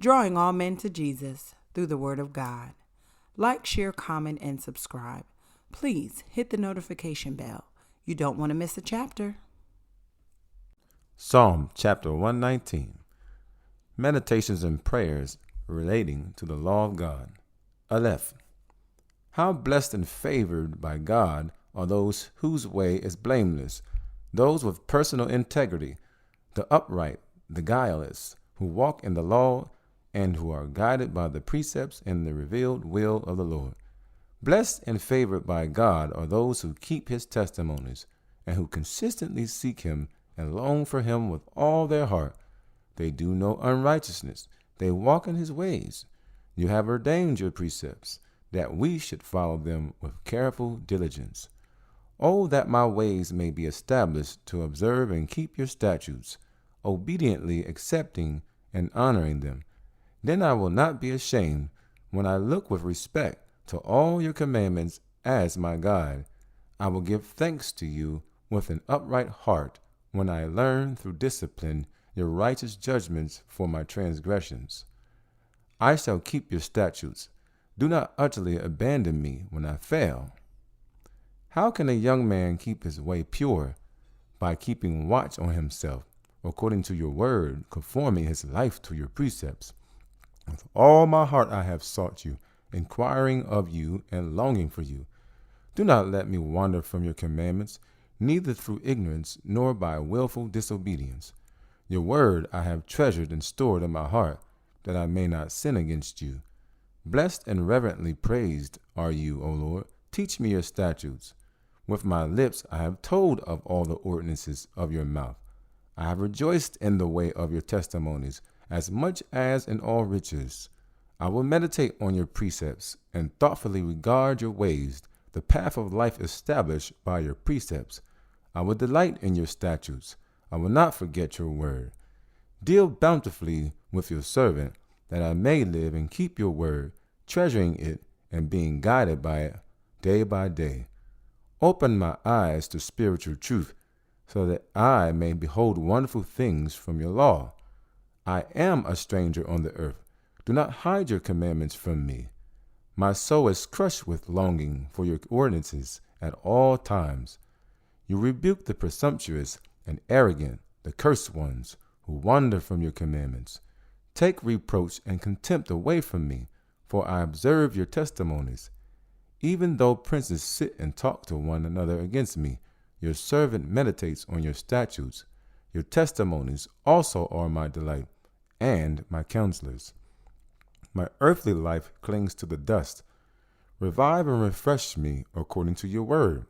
drawing all men to Jesus through the Word of God. Like, share, comment, and subscribe. Please hit the notification bell. You don't want to miss a chapter. Psalm chapter 119. Meditations and prayers relating to the law of God. Aleph. How blessed and favored by God are those whose way is blameless, those with personal integrity, the upright, the guileless, who walk in the law and who are guided by the precepts and the revealed will of the Lord. Blessed and favored by God are those who keep his testimonies and who consistently seek him and long for him with all their heart. They do no unrighteousness. They walk in his ways. You have ordained your precepts, that we should follow them with careful diligence. Oh, that my ways may be established to observe and keep your statutes, obediently accepting and honoring them. Then I will not be ashamed when I look with respect to all your commandments as my guide. I will give thanks to you with an upright heart when I learn through discipline your righteous judgments for my transgressions. I shall keep your statutes. Do not utterly abandon me when I fail. How can a young man keep his way pure? By keeping watch on himself, according to your word, conforming his life to your precepts. With all my heart I have sought you, inquiring of you and longing for you. Do not let me wander from your commandments, neither through ignorance nor by willful disobedience. Your word I have treasured and stored in my heart, that I may not sin against you. Blessed and reverently praised are you, O Lord. Teach me your statutes. With my lips I have told of all the ordinances of your mouth. I have rejoiced in the way of your testimonies, as much as in all riches. I will meditate on your precepts and thoughtfully regard your ways, the path of life established by your precepts. I will delight in your statutes. I will not forget your word. Deal bountifully with your servant, that I may live and keep your word, treasuring it and being guided by it day by day. Open my eyes to spiritual truth, so that I may behold wonderful things from your law. I am a stranger on the earth. Do not hide your commandments from me. My soul is crushed with longing for your ordinances at all times. You rebuke the presumptuous and arrogant, the cursed ones, who wander from your commandments. Take reproach and contempt away from me, for I observe your testimonies. Even though princes sit and talk to one another against me, your servant meditates on your statutes. Your testimonies also are my delight and my counselors. My earthly life clings to the dust. Revive and refresh me according to your word.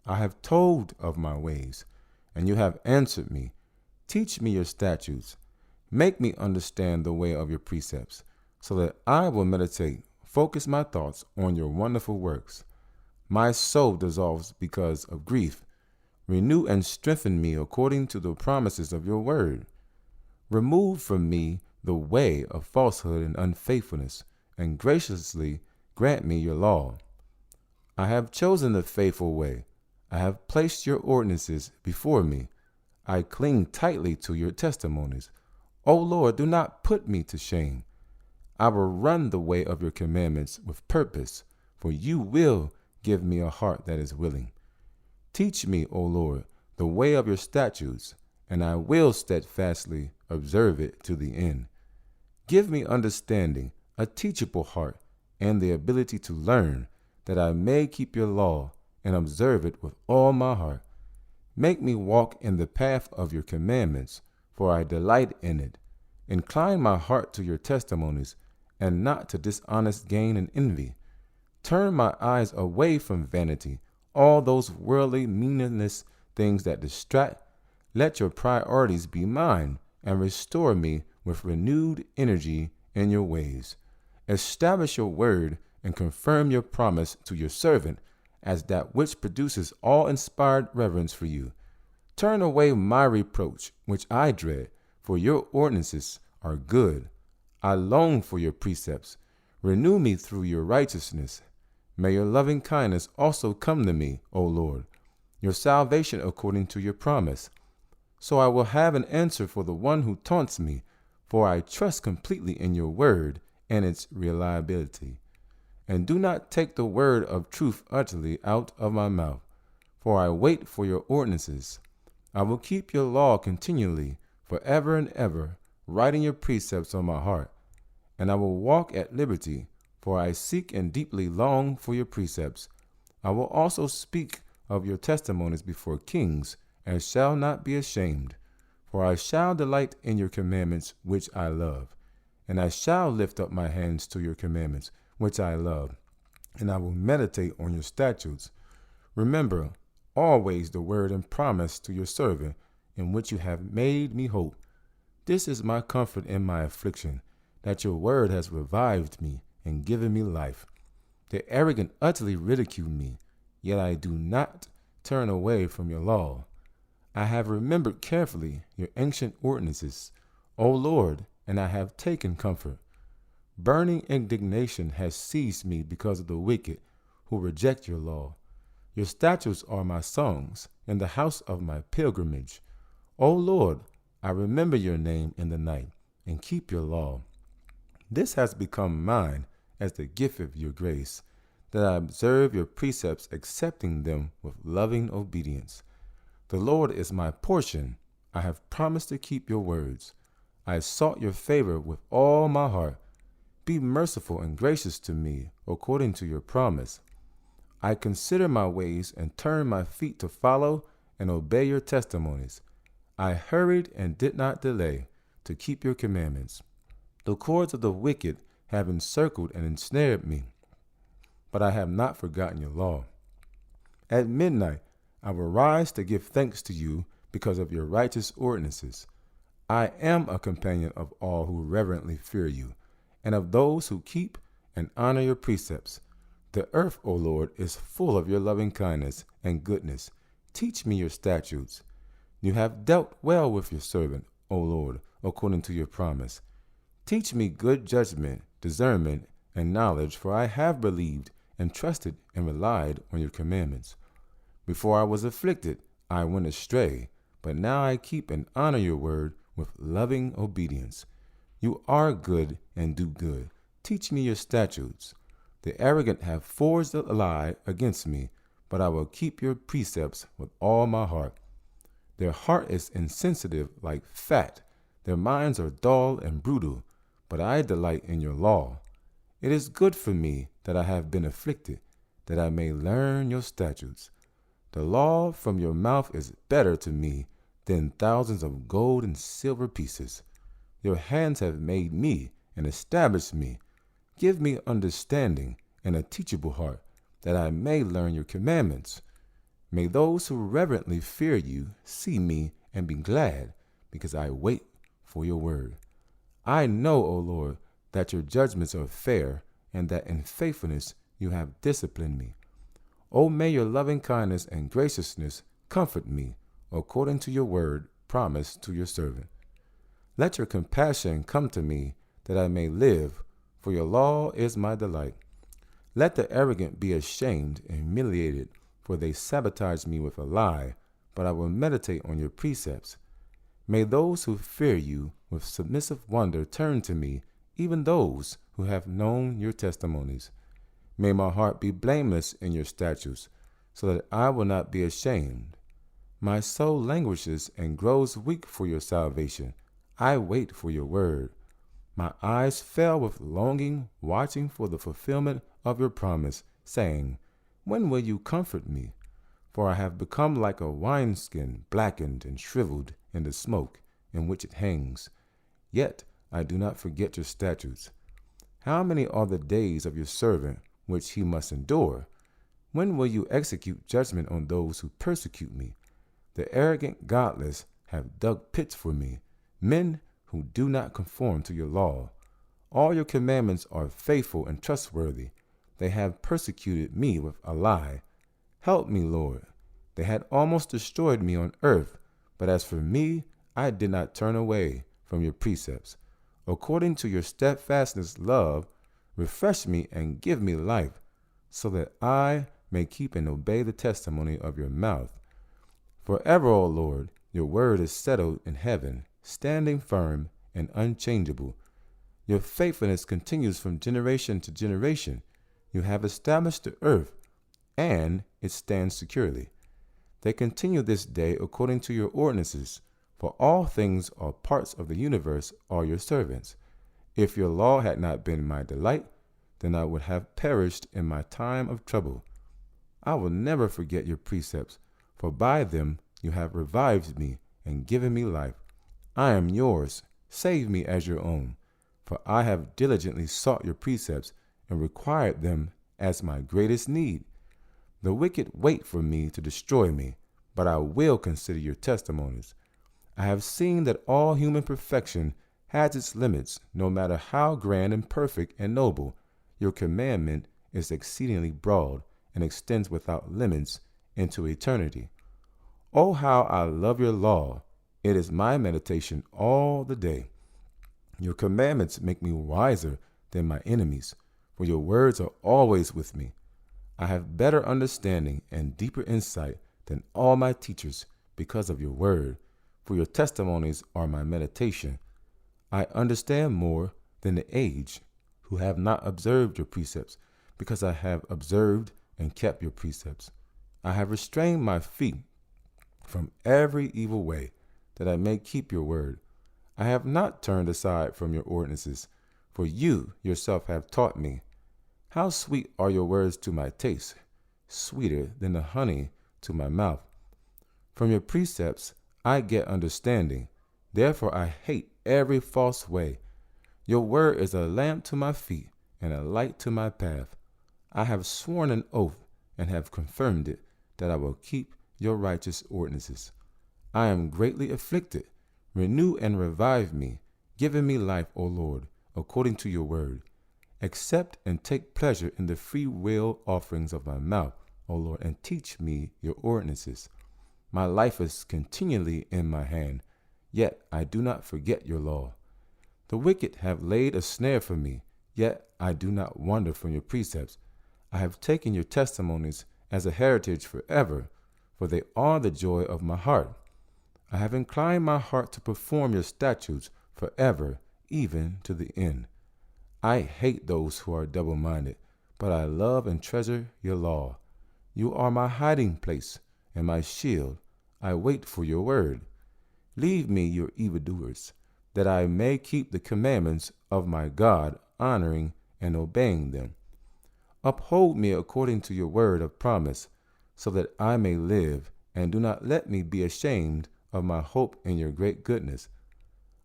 I have told of my ways, and you have answered me. Teach me your statutes. Make me understand the way of your precepts, so that I will focus my thoughts on your wonderful works. My soul dissolves because of grief. Renew and strengthen me according to the promises of your word. Remove from me the way of falsehood and unfaithfulness, and graciously grant me your law. I have chosen the faithful way. I have placed your ordinances before me. I cling tightly to your testimonies. O Lord, do not put me to shame. I will run the way of your commandments with purpose, for you will give me a heart that is willing. Teach me, O Lord, the way of your statutes, and I will steadfastly observe it to the end. Give me understanding, a teachable heart, and the ability to learn, that I may keep your law and observe it with all my heart. Make me walk in the path of your commandments, for I delight in it. Incline my heart to your testimonies, and not to dishonest gain and envy. Turn my eyes away from vanity, all those worldly, meaningless things that distract. Let your priorities be mine, and restore me with renewed energy in your ways. Establish your word and confirm your promise to your servant as that which produces all-inspired reverence for you. Turn away my reproach, which I dread, for your ordinances are good. I long for your precepts. Renew me through your righteousness. May your loving kindness also come to me, O Lord, your salvation according to your promise. So I will have an answer for the one who taunts me, for I trust completely in your word and its reliability. And do not take the word of truth utterly out of my mouth, for I wait for your ordinances. I will keep your law continually, forever and ever, writing your precepts on my heart. And I will walk at liberty, for I seek and deeply long for your precepts. I will also speak of your testimonies before kings, and shall not be ashamed. For I shall delight in your commandments, which I love. And I shall lift up my hands to your commandments, which I love. And I will meditate on your statutes. Remember always the word and promise to your servant, in which you have made me hope. This is my comfort in my affliction, that your word has revived me and given me life. The arrogant utterly ridicule me, yet I do not turn away from your law. I have remembered carefully your ancient ordinances, O Lord, and I have taken comfort. Burning indignation has seized me because of the wicked who reject your law. Your statutes are my songs in the house of my pilgrimage. O Lord, I remember your name in the night and keep your law. This has become mine as the gift of your grace, that I observe your precepts, accepting them with loving obedience. The Lord is my portion. I have promised to keep your words. I sought your favor with all my heart. Be merciful and gracious to me, according to your promise. I consider my ways and turn my feet to follow and obey your testimonies. I hurried and did not delay to keep your commandments. The cords of the wicked have encircled and ensnared me, but I have not forgotten your law. At midnight I will rise to give thanks to you because of your righteous ordinances. I am a companion of all who reverently fear you, and of those who keep and honor your precepts. The earth, O Lord, is full of your loving kindness and goodness. Teach me your statutes. You have dealt well with your servant, O Lord, according to your promise. Teach me good judgment, discernment, and knowledge, for I have believed and trusted and relied on your commandments. Before I was afflicted, I went astray, but now I keep and honor your word with loving obedience. You are good and do good. Teach me your statutes. The arrogant have forged a lie against me, but I will keep your precepts with all my heart. Their heart is insensitive like fat. Their minds are dull and brutal, but I delight in your law. It is good for me that I have been afflicted, that I may learn your statutes. The law from your mouth is better to me than thousands of gold and silver pieces. Your hands have made me and established me. Give me understanding and a teachable heart, that I may learn your commandments. May those who reverently fear you see me and be glad, because I wait for your word. I know, O Lord, that your judgments are fair, and that in faithfulness you have disciplined me. O may your loving kindness and graciousness comfort me, according to your word promised to your servant. Let your compassion come to me, that I may live, for your law is my delight. Let the arrogant be ashamed and humiliated, for they sabotage me with a lie, but I will meditate on your precepts. May those who fear you with submissive wonder turn to me, even those who have known your testimonies. May my heart be blameless in your statutes, so that I will not be ashamed. My soul languishes and grows weak for your salvation. I wait for your word. My eyes fell with longing, watching for the fulfillment of your promise, saying, when will you comfort me? For I have become like a wineskin, blackened and shriveled in the smoke in which it hangs. Yet I do not forget your statutes. How many are the days of your servant which he must endure? When will you execute judgment on those who persecute me? The arrogant godless have dug pits for me, men who do not conform to your law. All your commandments are faithful and trustworthy. They have persecuted me with a lie. Help me, Lord. They had almost destroyed me on earth, but as for me, I did not turn away from your precepts. According to your steadfastness, love, refresh me and give me life, so that I may keep and obey the testimony of your mouth. Forever, O Lord, your word is settled in heaven, standing firm and unchangeable. Your faithfulness continues from generation to generation. You have established the earth, and it stands securely. They continue this day according to your ordinances, for all things or parts of the universe are your servants. If your law had not been my delight, then I would have perished in my time of trouble. I will never forget your precepts, for by them you have revived me and given me life. I am yours. Save me as your own, for I have diligently sought your precepts and required them as my greatest need. The wicked wait for me to destroy me, but I will consider your testimonies. I have seen that all human perfection has its limits, no matter how grand and perfect and noble. Your commandment is exceedingly broad and extends without limits into eternity. Oh, how I love your law! It is my meditation all the day. Your commandments make me wiser than my enemies, for your words are always with me. I have better understanding and deeper insight than all my teachers because of your word, for your testimonies are my meditation. I understand more than the aged who have not observed your precepts, because I have observed and kept your precepts. I have restrained my feet from every evil way, that I may keep your word. I have not turned aside from your ordinances, for you yourself have taught me. How sweet are your words to my taste, sweeter than the honey to my mouth. From your precepts I get understanding, therefore I hate every false way. Your word is a lamp to my feet and a light to my path. I have sworn an oath and have confirmed it, that I will keep your righteous ordinances. I am greatly afflicted. Renew and revive me, giving me life, O Lord, according to your word. Accept and take pleasure in the free will offerings of my mouth, O Lord, and teach me your ordinances. My life is continually in my hand, yet I do not forget your law. The wicked have laid a snare for me, yet I do not wander from your precepts. I have taken your testimonies as a heritage forever, for they are the joy of my heart. I have inclined my heart to perform your statutes forever, even to the end. I hate those who are double-minded, but I love and treasure your law. You are my hiding place and my shield. I wait for your word. Leave me your evildoers, that I may keep the commandments of my God, honoring and obeying them. Uphold me according to your word of promise, so that I may live, and do not let me be ashamed of my hope in your great goodness.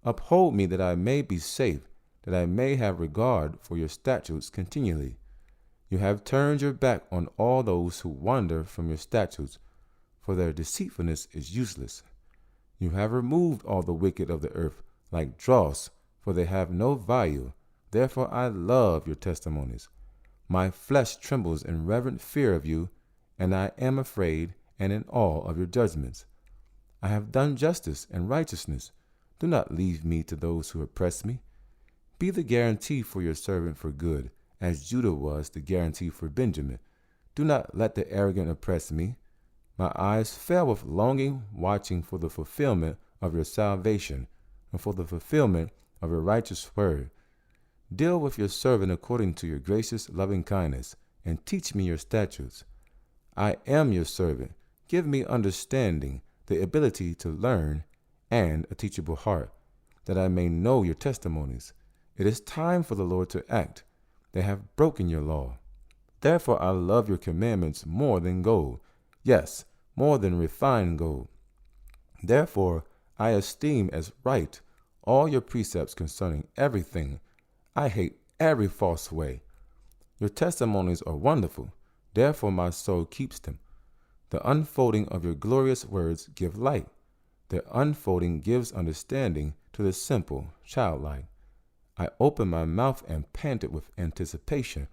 Uphold me that I may be safe, that I may have regard for your statutes continually. You have turned your back on all those who wander from your statutes, for their deceitfulness is useless. You have removed all the wicked of the earth like dross, for they have no value. Therefore I love your testimonies. My flesh trembles in reverent fear of you, and I am afraid and in awe of your judgments. I have done justice and righteousness. Do not leave me to those who oppress me. Be the guarantee for your servant for good, as Judah was the guarantee for Benjamin. Do not let the arrogant oppress me. My eyes fell with longing, watching for the fulfillment of your salvation and for the fulfillment of your righteous word. Deal with your servant according to your gracious loving kindness, and teach me your statutes. I am your servant. Give me understanding, the ability to learn, and a teachable heart, that I may know your testimonies. It is time for the Lord to act. They have broken your law. Therefore I love your commandments more than gold, yes, more than refined gold. Therefore I esteem as right all your precepts concerning everything. I hate every false way. Your testimonies are wonderful, therefore my soul keeps them. The unfolding of your glorious words give light. Their unfolding gives understanding to the simple, childlike. I open my mouth and panted with anticipation,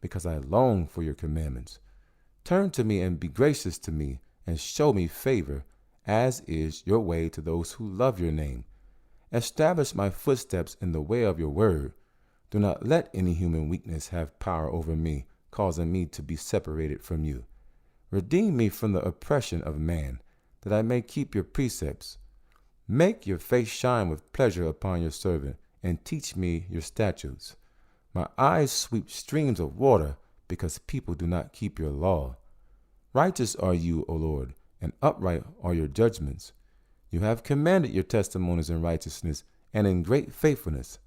because I long for your commandments. Turn to me and be gracious to me, and show me favor, as is your way to those who love your name. Establish my footsteps in the way of your word. Do not let any human weakness have power over me, causing me to be separated from you. Redeem me from the oppression of man, that I may keep your precepts. Make your face shine with pleasure upon your servant, and teach me your statutes. My eyes sweep streams of water, because people do not keep your law. Righteous are you, O Lord, and upright are your judgments. You have commanded your testimonies in righteousness and in great faithfulness.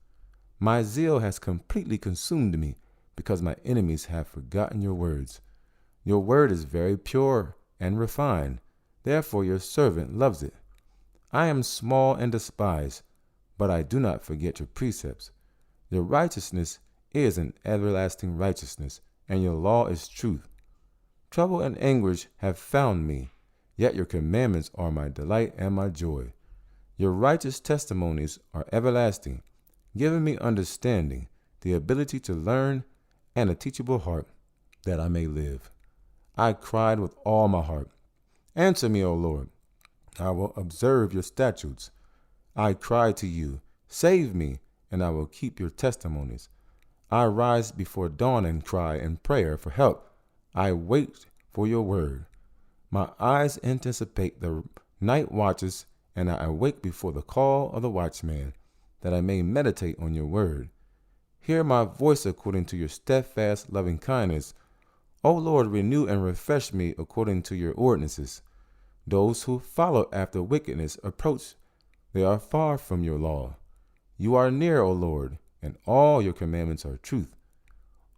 My zeal has completely consumed me, because my enemies have forgotten your words. Your word is very pure and refined, therefore your servant loves it. I am small and despised, but I do not forget your precepts. Your righteousness is an everlasting righteousness, and your law is truth. Trouble and anguish have found me, yet your commandments are my delight and my joy. Your righteous testimonies are everlasting, giving me understanding, the ability to learn, and a teachable heart, that I may live. I cried with all my heart. Answer me, O Lord. I will observe your statutes. I cry to you, save me, and I will keep your testimonies. I rise before dawn and cry in prayer for help. I wait for your word. My eyes anticipate the night watches, and I awake before the call of the watchman, that I may meditate on your word. Hear my voice according to your steadfast loving kindness. O Lord, renew and refresh me according to your ordinances. Those who follow after wickedness approach. They are far from your law. You are near, O Lord, and all your commandments are truth.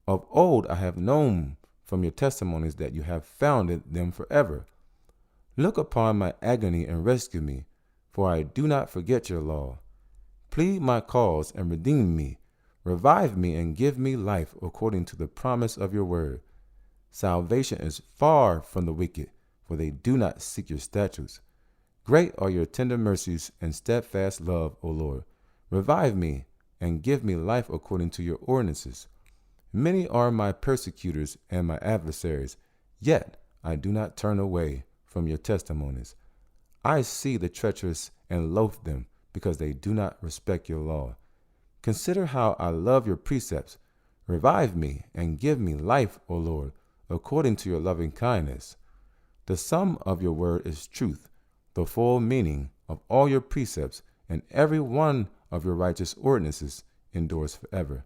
Of old I have known from your testimonies that you have founded them forever. Look upon my agony and rescue me, for I do not forget your law. Plead my cause and redeem me. Revive me and give me life according to the promise of your word. Salvation is far from the wicked, for they do not seek your statutes. Great are your tender mercies and steadfast love, O Lord. Revive me and give me life according to your ordinances. Many are my persecutors and my adversaries, yet I do not turn away from your testimonies. I see the treacherous and loathe them, because they do not respect your law. Consider how I love your precepts. Revive me and give me life, O Lord, according to your loving kindness. The sum of your word is truth, the full meaning of all your precepts, and every one of your righteous ordinances endures forever.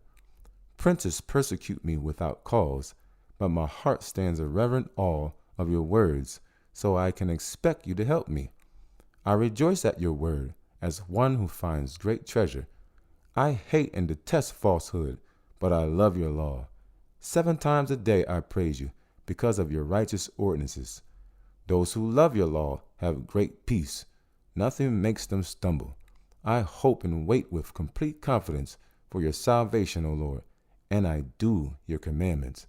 Princes persecute me without cause, but my heart stands in reverent awe of your words, so I can expect you to help me. I rejoice at your word as one who finds great treasure. I hate and detest falsehood, but I love your law. 7 times a day I praise you because of your righteous ordinances. Those who love your law have great peace. Nothing makes them stumble. I hope and wait with complete confidence for your salvation, O Lord, and I do your commandments.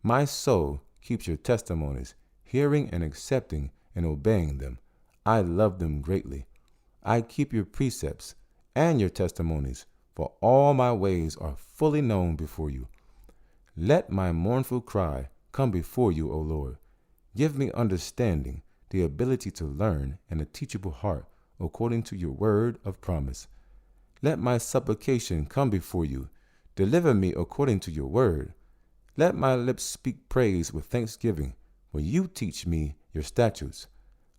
My soul keeps your testimonies, hearing and accepting and obeying them. I love them greatly. I keep your precepts and your testimonies, for all my ways are fully known before you. Let my mournful cry come before you, O Lord. Give me understanding, the ability to learn, and a teachable heart, according to your word of promise. Let my supplication come before you. Deliver me according to your word. Let my lips speak praise with thanksgiving, for you teach me your statutes.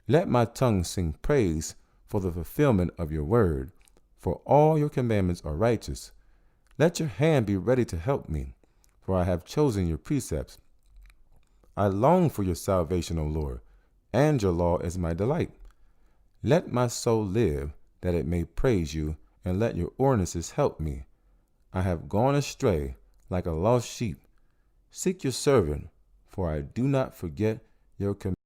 Let my tongue sing praise for the fulfillment of your word, for all your commandments are righteous. Let your hand be ready to help me, for I have chosen your precepts. I long for your salvation, O Lord, and your law is my delight. Let my soul live, that it may praise you, and let your ordinances help me. I have gone astray like a lost sheep. Seek your servant, for I do not forget your commandments.